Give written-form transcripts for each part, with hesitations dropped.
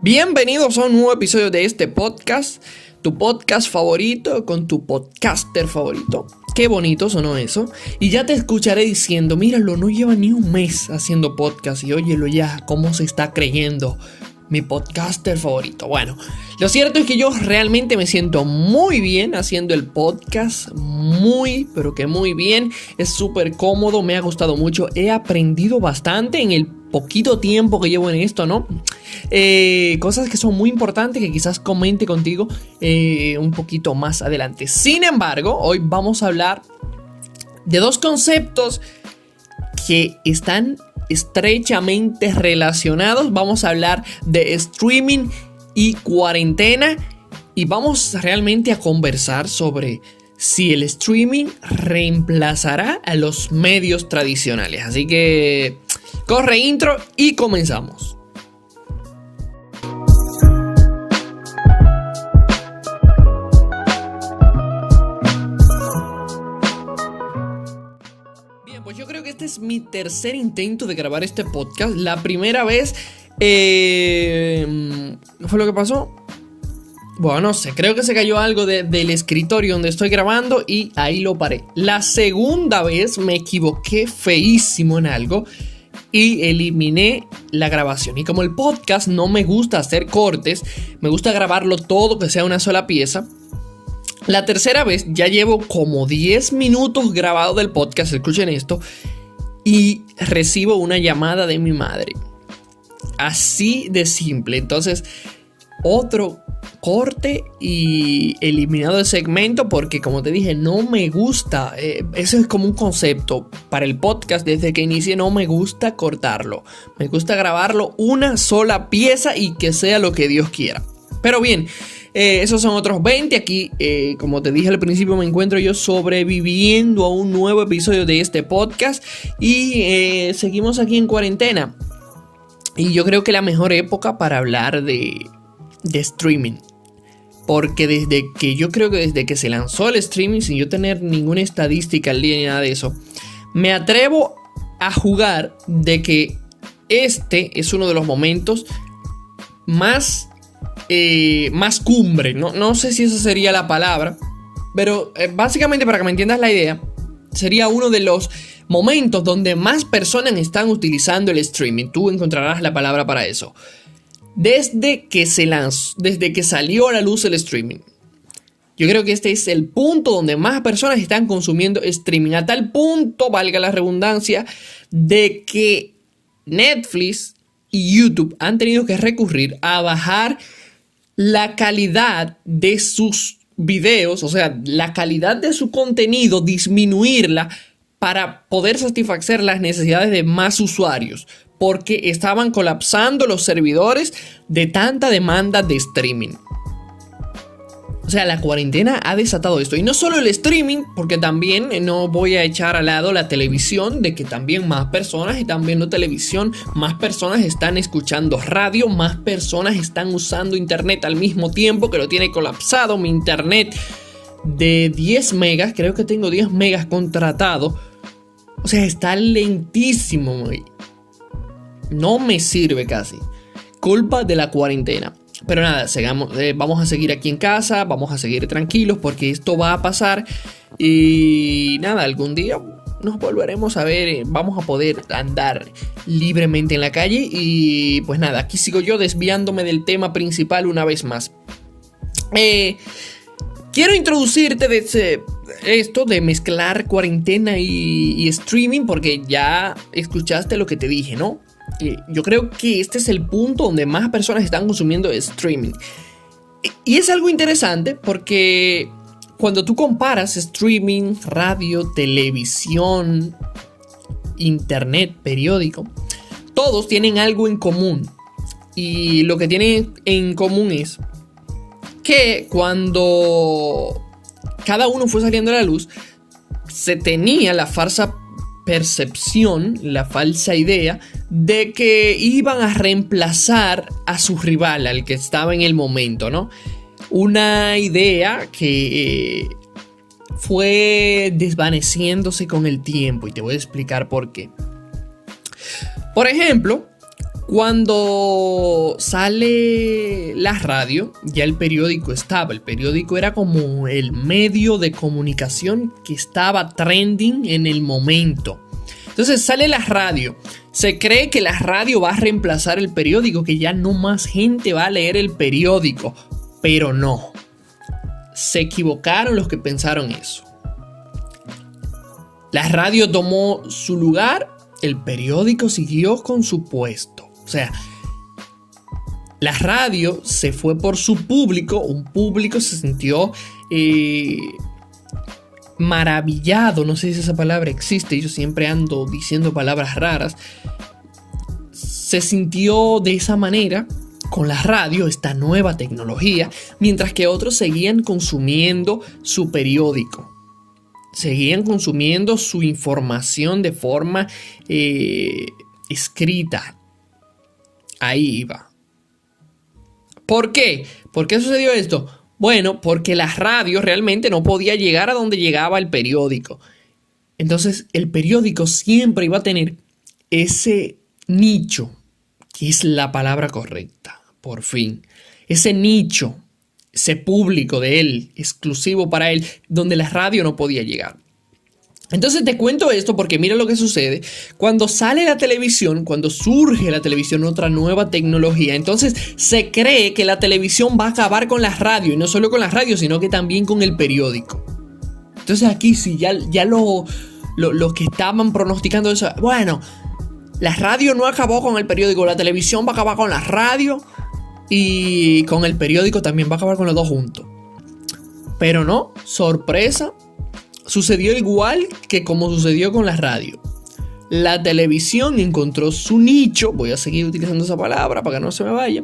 Bienvenidos a un nuevo episodio de este podcast, tu podcast favorito con tu podcaster favorito. Qué bonito sonó eso. Y ya te escucharé diciendo, míralo, no lleva ni un mes haciendo podcast y óyelo ya, cómo se está creyendo mi podcaster favorito. Bueno, lo cierto es que yo realmente me siento muy bien haciendo el podcast, pero que muy bien. Es súper cómodo, me ha gustado mucho, he aprendido bastante en el poquito tiempo que llevo en esto, ¿no? Cosas que son muy importantes que quizás comente contigo un poquito más adelante. Sin embargo, hoy vamos a hablar de dos conceptos que están estrechamente relacionados. Vamos a hablar de streaming y cuarentena y vamos realmente a conversar sobre si el streaming reemplazará a los medios tradicionales. Así que corre intro y comenzamos. Pues yo creo que este es mi tercer intento de grabar este podcast. La primera vez, ¿qué fue lo que pasó? Bueno, no sé, creo que se cayó algo del escritorio donde estoy grabando y ahí lo paré. La segunda vez me equivoqué feísimo en algo y eliminé la grabación. Y como el podcast no me gusta hacer cortes, me gusta grabarlo todo, que sea una sola pieza. La tercera vez ya llevo como 10 minutos grabado del podcast, escuchen esto, y recibo una llamada de mi madre. Así de simple. Entonces, otro corte y eliminado el segmento porque, como te dije, no me gusta. Eso es como un concepto para el podcast. Desde que inicié no me gusta cortarlo. Me gusta grabarlo una sola pieza y que sea lo que Dios quiera. Pero bien, esos son otros 20. Aquí, como te dije al principio, me encuentro yo sobreviviendo a un nuevo episodio de este podcast. Y seguimos aquí en cuarentena. Y yo creo que la mejor época para hablar de streaming. Porque desde que se lanzó el streaming, sin yo tener ninguna estadística al día ni nada de eso, me atrevo a jugar de que este es uno de los momentos más cumbre, no sé si esa sería la palabra, pero básicamente, para que me entiendas la idea, sería uno de los momentos donde más personas están utilizando el streaming. Tú encontrarás la palabra para eso. Desde que salió a la luz el streaming, yo creo que este es el punto donde más personas están consumiendo streaming, a tal punto, valga la redundancia, de que Netflix y YouTube han tenido que recurrir a bajar la calidad de sus videos, o sea, la calidad de su contenido, disminuirla para poder satisfacer las necesidades de más usuarios, porque estaban colapsando los servidores de tanta demanda de streaming. O sea, la cuarentena ha desatado esto. Y no solo el streaming, porque también no voy a echar al lado la televisión, de que también más personas están viendo televisión, más personas están escuchando radio, más personas están usando internet al mismo tiempo, que lo tiene colapsado. Mi internet de 10 megas, creo que tengo 10 megas contratado. O sea, está lentísimo, güey. No me sirve casi. Culpa de la cuarentena. Pero nada, vamos a seguir aquí en casa, vamos a seguir tranquilos porque esto va a pasar. Y nada, algún día nos volveremos a ver, vamos a poder andar libremente en la calle. Y pues nada, aquí sigo yo desviándome del tema principal una vez más. Quiero introducirte de esto de mezclar cuarentena y streaming, porque ya escuchaste lo que te dije, ¿no? Yo creo que este es el punto donde más personas están consumiendo streaming. Y es algo interesante porque cuando tú comparas streaming, radio, televisión, internet, periódico, todos tienen algo en común. Y lo que tienen en común es que cuando cada uno fue saliendo a la luz, se tenía la falsa percepción, la falsa idea de que iban a reemplazar a su rival, al que estaba en el momento, ¿no? Una idea que fue desvaneciéndose con el tiempo y te voy a explicar por qué. Por ejemplo, Cuando sale la radio, ya el periódico estaba. El periódico era como el medio de comunicación que estaba trending en el momento. Entonces sale la radio. Se cree que la radio va a reemplazar el periódico, que ya no más gente va a leer el periódico. Pero no. Se equivocaron los que pensaron eso. La radio tomó su lugar, el periódico siguió con su puesto. O sea, la radio se fue por su público, un público se sintió maravillado, no sé si esa palabra existe, yo siempre ando diciendo palabras raras. Se sintió de esa manera con la radio, esta nueva tecnología, mientras que otros seguían consumiendo su periódico. Seguían consumiendo su información de forma escrita. Ahí iba. ¿Por qué? ¿Por qué sucedió esto? Bueno, porque la radio realmente no podía llegar a donde llegaba el periódico. Entonces, el periódico siempre iba a tener ese nicho, que es la palabra correcta, por fin. Ese nicho, ese público de él, exclusivo para él, donde la radio no podía llegar. Entonces te cuento esto porque mira lo que sucede. Cuando sale la televisión, cuando surge la televisión, otra nueva tecnología, entonces se cree que la televisión va a acabar con la radio. Y no solo con la radio, sino que también con el periódico. Entonces aquí sí, ya los que estaban pronosticando eso. Bueno, la radio no acabó con el periódico, la televisión va a acabar con la radio. Y con el periódico también va a acabar con los dos juntos. Pero no, sorpresa. Sucedió igual que como sucedió con la radio. La televisión encontró su nicho. Voy a seguir utilizando esa palabra para que no se me vaya.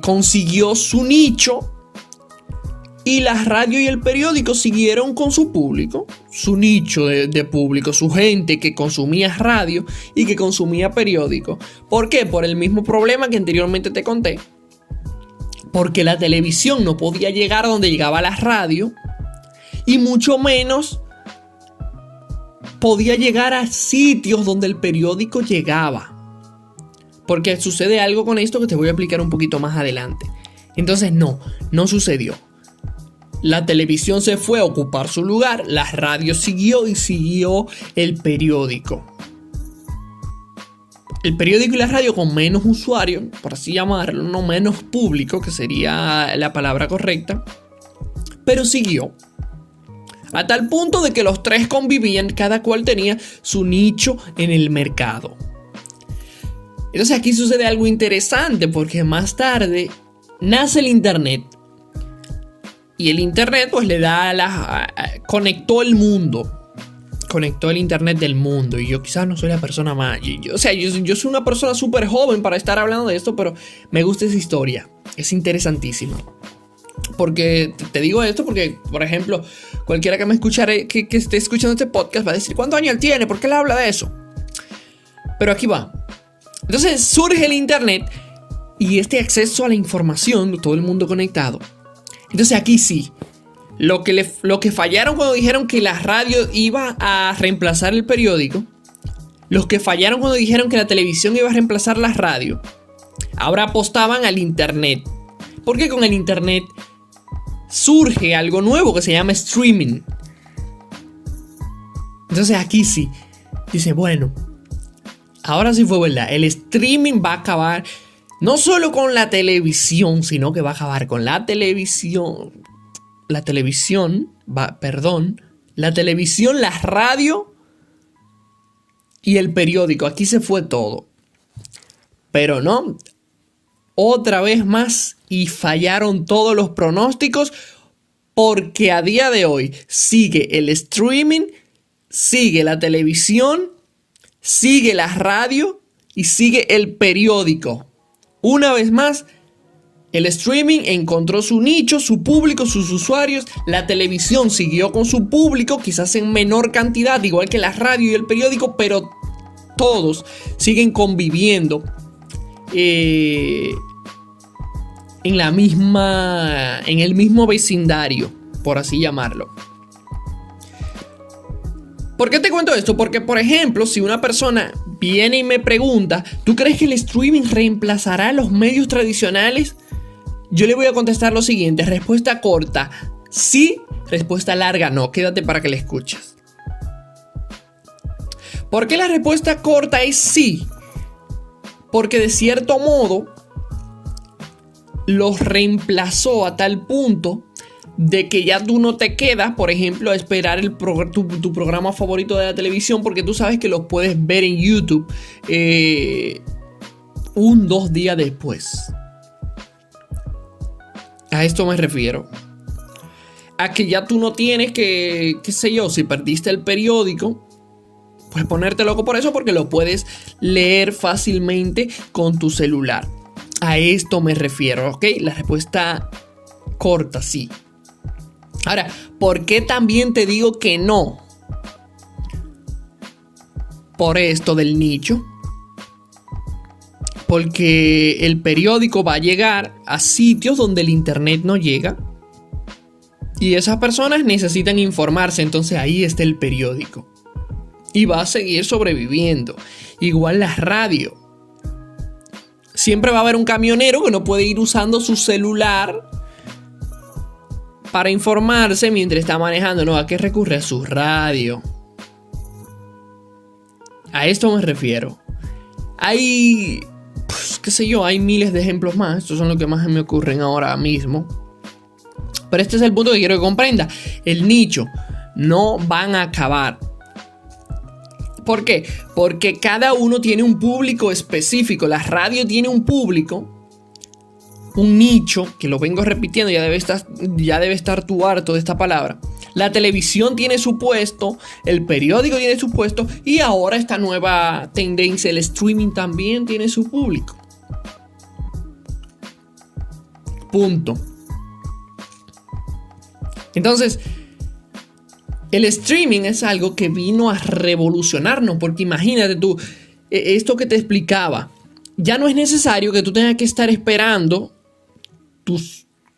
Consiguió su nicho. Y la radio y el periódico siguieron con su público. Su nicho de público. Su gente que consumía radio y que consumía periódico. ¿Por qué? Por el mismo problema que anteriormente te conté. Porque la televisión no podía llegar a donde llegaba la radio. Y mucho menos podía llegar a sitios donde el periódico llegaba. Porque sucede algo con esto que te voy a explicar un poquito más adelante. Entonces no sucedió. La televisión se fue a ocupar su lugar. La radio siguió y siguió el periódico. El periódico y la radio con menos usuarios, por así llamarlo, no menos público, que sería la palabra correcta, pero siguió. A tal punto de que los tres convivían, cada cual tenía su nicho en el mercado. Entonces aquí sucede algo interesante, porque más tarde nace el internet. Y el internet pues le da conectó el mundo. Conectó el internet del mundo. Y yo quizás no soy la persona más. Yo soy una persona súper joven para estar hablando de esto, pero me gusta esa historia. Es interesantísima. Porque te digo esto porque, por ejemplo, cualquiera que me escuchare, que esté escuchando este podcast va a decir: ¿cuántos años él tiene? ¿Por qué le habla de eso? Pero aquí va. Entonces surge el internet y este acceso a la información, todo el mundo conectado. Entonces aquí sí. Lo que fallaron cuando dijeron que la radio iba a reemplazar el periódico. Los que fallaron cuando dijeron que la televisión iba a reemplazar la radio. Ahora apostaban al internet. Porque con el internet surge algo nuevo que se llama streaming. Entonces aquí sí. Dice, bueno, ahora sí fue verdad. El streaming va a acabar no solo con la televisión, sino que va a acabar con la televisión. La televisión, la radio y el periódico. Aquí se fue todo. Pero no, otra vez más y fallaron todos los pronósticos, porque a día de hoy sigue el streaming, sigue la televisión, sigue la radio y sigue el periódico. Una vez más, el streaming encontró su nicho, su público, sus usuarios. La televisión siguió con su público, quizás en menor cantidad, igual que la radio y el periódico, pero todos siguen conviviendo en el mismo vecindario, por así llamarlo. ¿Por qué te te cuento esto? Porque, por ejemplo, si una persona viene y me pregunta, ¿tú crees que el streaming reemplazará a los medios tradicionales? Yo le voy a contestar lo siguiente. Respuesta corta, sí. Respuesta larga, no. Quédate para que la escuches. ¿Por qué la respuesta corta es sí? Porque de cierto modo los reemplazó a tal punto de que ya tú no te quedas, por ejemplo, a esperar tu programa favorito de la televisión, porque tú sabes que los puedes ver en YouTube 2 días después. A esto me refiero. A que ya tú no tienes que, qué sé yo, si perdiste el periódico, pues ponerte loco por eso, porque lo puedes leer fácilmente con tu celular. A esto me refiero, ¿ok? La respuesta corta, sí. Ahora, ¿por qué también te digo que no? Por esto del nicho. Porque el periódico va a llegar a sitios donde el internet no llega. Y esas personas necesitan informarse, entonces ahí está el periódico. Y va a seguir sobreviviendo. Igual la radio. Siempre va a haber un camionero que no puede ir usando su celular para informarse mientras está manejando. No, ¿a qué recurre? A su radio. A esto me refiero. Hay, qué sé yo, hay miles de ejemplos más. Estos son los que más me ocurren ahora mismo. Pero este es el punto que quiero que comprenda. El nicho no van a acabar. ¿Por qué? Porque cada uno tiene un público específico. La radio tiene un público, un nicho, que lo vengo repitiendo, ya debe estar tú harto de esta palabra. La televisión tiene su puesto, el periódico tiene su puesto, y ahora esta nueva tendencia, el streaming también tiene su público. Punto. Entonces, el streaming es algo que vino a revolucionarnos, porque imagínate tú, esto que te explicaba, ya no es necesario que tú tengas que estar esperando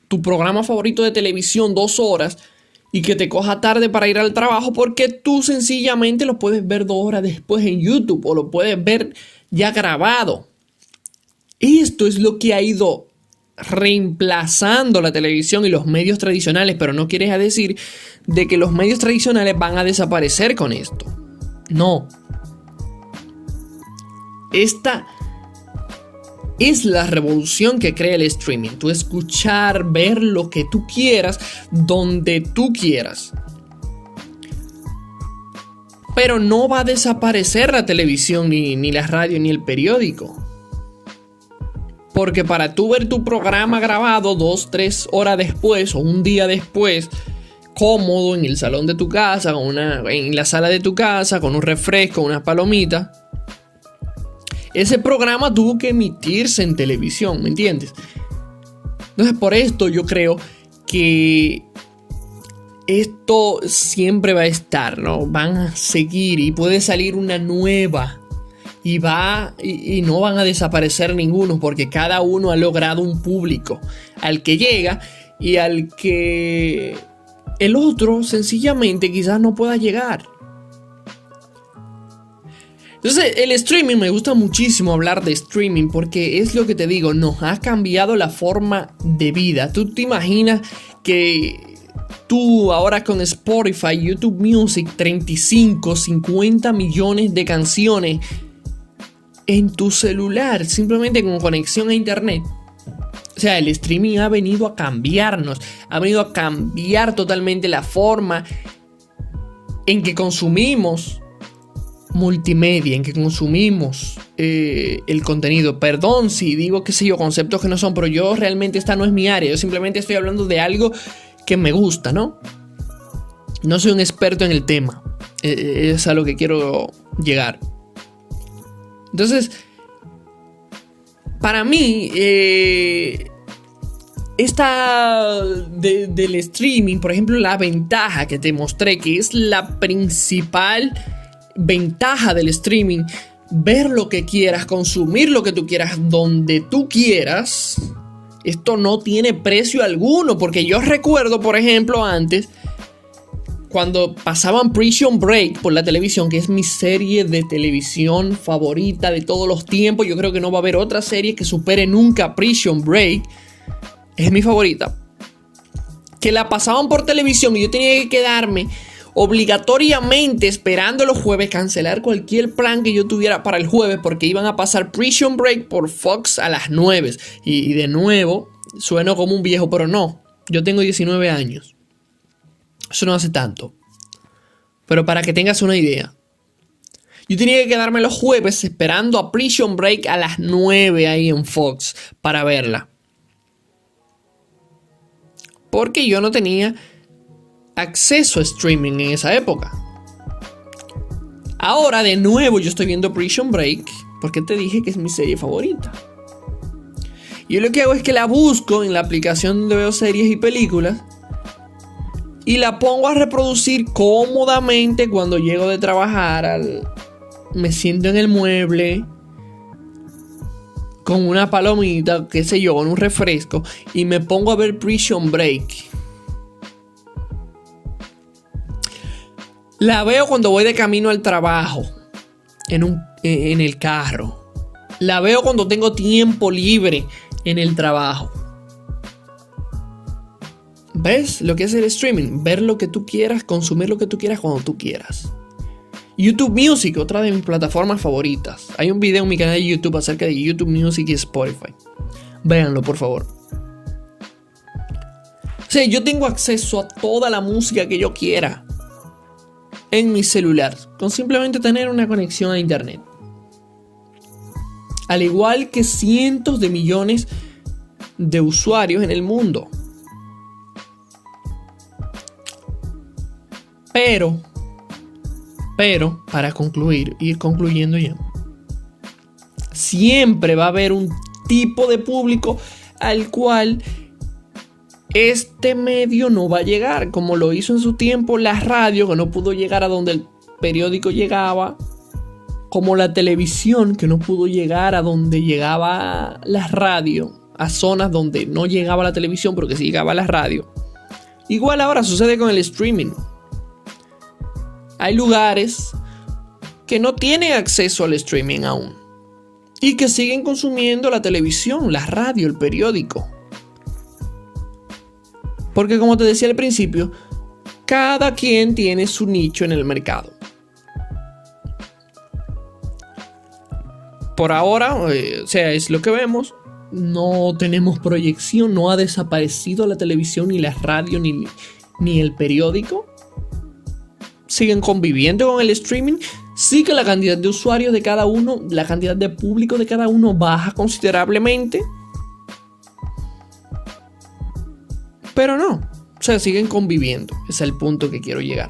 tu programa favorito de televisión 2 horas y que te coja tarde para ir al trabajo, porque tú sencillamente lo puedes ver 2 horas después en YouTube o lo puedes ver ya grabado. Esto es lo que ha ido reemplazando la televisión y los medios tradicionales, pero no quiere decir de que los medios tradicionales van a desaparecer con esto. No. Esta es la revolución que crea el streaming. Tú escuchar, ver lo que tú quieras, donde tú quieras. Pero no va a desaparecer la televisión, ni la radio, ni el periódico. Porque para tú ver tu programa grabado 2-3 horas después o un día después, cómodo en el salón de tu casa, en la sala de tu casa, con un refresco, unas palomitas, ese programa tuvo que emitirse en televisión, ¿me entiendes? Entonces, por esto yo creo que esto siempre va a estar, ¿no? Van a seguir y puede salir una nueva. Y no van a desaparecer ninguno, porque cada uno ha logrado un público al que llega y al que el otro sencillamente quizás no pueda llegar. Entonces, el streaming, me gusta muchísimo hablar de streaming, porque es lo que te digo, nos ha cambiado la forma de vida. Tú te imaginas que tú ahora con Spotify, YouTube Music, 35, 50 millones de canciones en tu celular, simplemente con conexión a internet. O sea, el streaming ha venido a cambiarnos, ha venido a cambiar totalmente la forma en que consumimos multimedia, en que consumimos el contenido. Perdón si digo, qué sé yo, conceptos que no son, pero yo realmente esta no es mi área. Yo simplemente estoy hablando de algo que me gusta, ¿no? No soy un experto en el tema. Es a lo que quiero llegar. Entonces, para mí, esta del streaming, por ejemplo, la ventaja que te mostré, que es la principal ventaja del streaming, ver lo que quieras, consumir lo que tú quieras, donde tú quieras, esto no tiene precio alguno, porque yo recuerdo, por ejemplo, antes, cuando pasaban Prison Break por la televisión, que es mi serie de televisión favorita de todos los tiempos. Yo creo que no va a haber otra serie que supere nunca Prison Break. Es mi favorita. Que la pasaban por televisión y yo tenía que quedarme obligatoriamente esperando los jueves, cancelar cualquier plan que yo tuviera para el jueves, porque iban a pasar Prison Break por Fox a las 9. Y de nuevo, sueno como un viejo, pero no. Yo tengo 19 años. Eso no hace tanto. Pero para que tengas una idea, yo tenía que quedarme los jueves esperando a Prison Break a las 9 ahí en Fox para verla. Porque yo no tenía acceso a streaming en esa época. Ahora de nuevo yo estoy viendo Prison Break porque te dije que es mi serie favorita. Y yo lo que hago es que la busco en la aplicación donde veo series y películas y la pongo a reproducir cómodamente cuando llego de trabajar. Me siento en el mueble con una palomita, qué sé yo, con un refresco, y me pongo a ver Prison Break. La veo cuando voy de camino al trabajo, en el carro. La veo cuando tengo tiempo libre en el trabajo. ¿Ves lo que es el streaming? Ver lo que tú quieras, consumir lo que tú quieras cuando tú quieras. YouTube Music, otra de mis plataformas favoritas. Hay un video en mi canal de YouTube acerca de YouTube Music y Spotify. Véanlo, por favor. O sea, yo tengo acceso a toda la música que yo quiera en mi celular, con simplemente tener una conexión a internet. Al igual que cientos de millones de usuarios en el mundo. Pero, para concluir, ir concluyendo ya, siempre va a haber un tipo de público al cual este medio no va a llegar, como lo hizo en su tiempo la radio, que no pudo llegar a donde el periódico llegaba, como la televisión, que no pudo llegar a donde llegaba la radio, a zonas donde no llegaba la televisión, pero que sí llegaba la radio. Igual ahora sucede con el streaming. Hay lugares que no tienen acceso al streaming aún y que siguen consumiendo la televisión, la radio, el periódico. Porque como te decía al principio, cada quien tiene su nicho en el mercado. Por ahora, es lo que vemos. No tenemos proyección, no ha desaparecido la televisión, ni la radio, ni el periódico. Siguen conviviendo con el streaming. Sí que la cantidad de usuarios de cada uno, la cantidad de público de cada uno baja considerablemente. Pero no, siguen conviviendo. Ese es el punto que quiero llegar.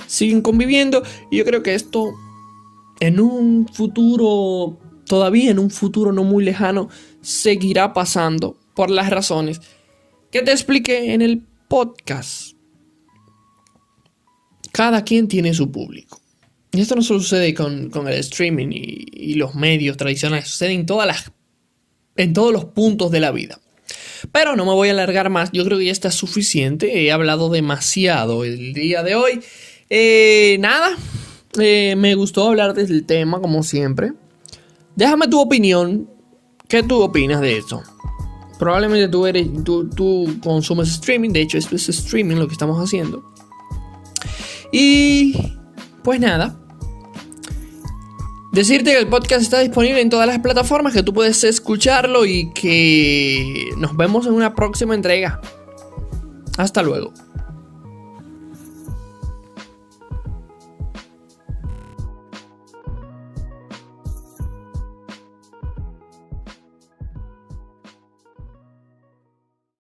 Siguen conviviendo y yo creo que esto en un futuro, todavía en un futuro no muy lejano, seguirá pasando por las razones que te expliqué en el podcast. Cada quien tiene su público. Y esto no solo sucede con el streaming y los medios tradicionales, sucede en todos los puntos de la vida. Pero no me voy a alargar más, yo creo que ya está suficiente, he hablado demasiado el día de hoy. Me gustó hablar del tema como siempre. Déjame tu opinión, ¿qué tú opinas de eso? Probablemente tú consumes streaming, de hecho esto es streaming lo que estamos haciendo. Y pues nada, decirte que el podcast está disponible en todas las plataformas, que tú puedes escucharlo y que nos vemos en una próxima entrega. Hasta luego.